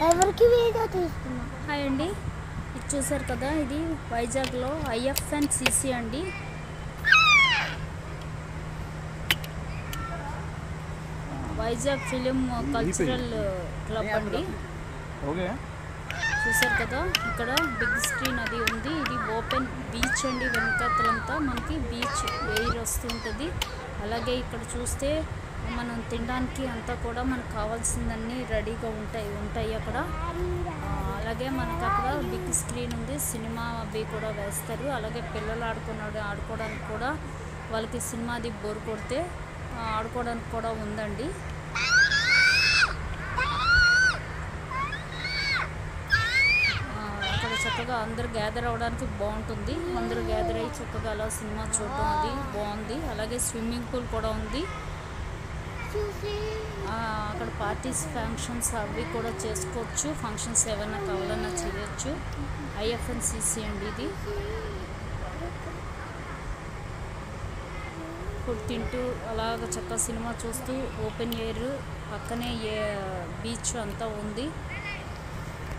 ఎవరికి వీడియో తీస్తున్నా. హాయ్ అండి, ఇది చూసారు కదా, ఇది వైజాగ్లో IFNCC అండి. వైజాగ్ ఫిలిం కల్చరల్ క్లబ్ అండి. చూసారు కదా, ఇక్కడ బిగ్ స్క్రీన్ అది ఉంది. ఇది ఓపెన్ బీచ్ అండి. వెనకాతలంతా మనకి బీచ్ ఎయిర్ వస్తుంటుంది. అలాగే ఇక్కడ చూస్తే మనం తినడానికి అంతా కూడా మనకు కావాల్సిందన్నీ రెడీగా ఉంటాయి అక్కడ. అలాగే మనకు అక్కడ బిగ్ స్క్రీన్ ఉంది. సినిమా అవి కూడా వేస్తారు. అలాగే పిల్లలు ఆడుకోవడానికి కూడా వాళ్ళకి సినిమాది బోర్ కొడితే ఆడుకోవడానికి కూడా ఉందండి. అక్కడ చక్కగా అందరు గ్యాదర్ అవ్వడానికి బాగుంటుంది. అందరూ గ్యాదర్ అయ్యి చక్కగా అలా సినిమా చూడడం అది బాగుంది. అలాగే స్విమ్మింగ్ పూల్ కూడా ఉంది. అక్కడ పార్టీస్ ఫంక్షన్స్ అవి కూడా చేసుకోవచ్చు. ఫంక్షన్స్ ఏమైనా కావాలన్నా చేయొచ్చు. IFNCC అండి ఇది. ఫుడ్ తింటూ అలాగ చక్కగా సినిమా చూస్తూ ఓపెన్ ఎయిర్ పక్కనే బీచ్ అంతా ఉంది.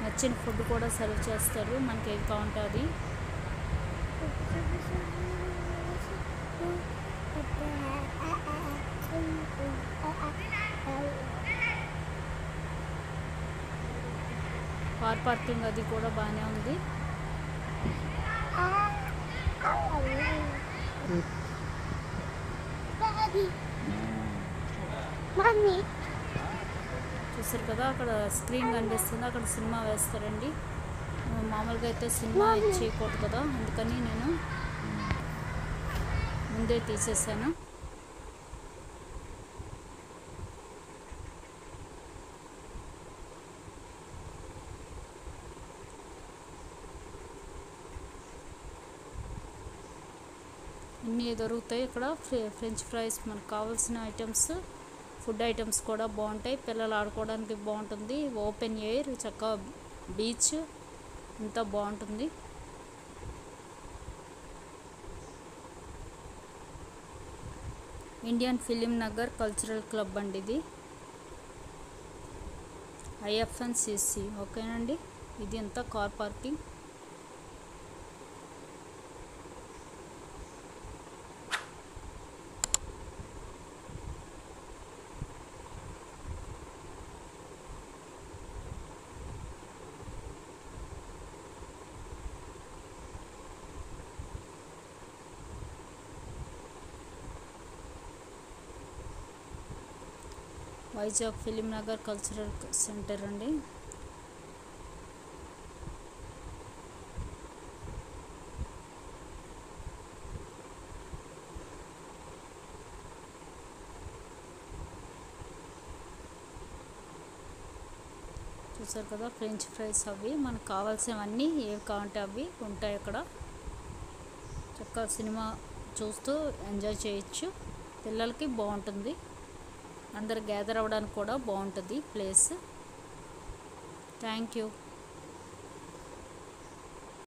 నచ్చిన ఫుడ్ కూడా సర్వ్ చేస్తారు. మనకి ఏది కావాలంటే అది. కార్ పార్కింగ్ అది కూడా బాగానే ఉంది. చూసారు కదా, అక్కడ స్క్రీన్ కనిపిస్తుంది. అక్కడ సినిమా వేస్తారండి. మామూలుగా అయితే సినిమా చేయకూడదు కదా, అందుకని నేను ముందే తీసేసాను. అన్నీ దొరుకుతాయి ఇక్కడ. ఫ్రెంచ్ ఫ్రైస్, మనకు కావాల్సిన ఐటమ్స్, ఫుడ్ ఐటమ్స్ కూడా బాగుంటాయి. పిల్లలు ఆడుకోవడానికి బాగుంటుంది. ఓపెన్ ఎయిర్, చక్కగా బీచ్ అంతా బాగుంటుంది. Indian film Nagar cultural club అండి ఇది. IFNCC. ఓకేనండి, ఇది అంతా car parking. Vizag film Nagar cultural centre అండి. చూసారు కదా, ఫ్రెంచ్ ఫ్రైస్ అవి మనకు కావాల్సినవన్నీ ఏవి కావాలంటే అవి ఉంటాయి అక్కడ. చక్కగా సినిమా చూస్తూ ఎంజాయ్ చేయొచ్చు. పిల్లలకి బాగుంటుంది. అందరు గ్యాదర్ అవ్వడానికి కూడా బాగుంటుంది ప్లేస్. Thank you.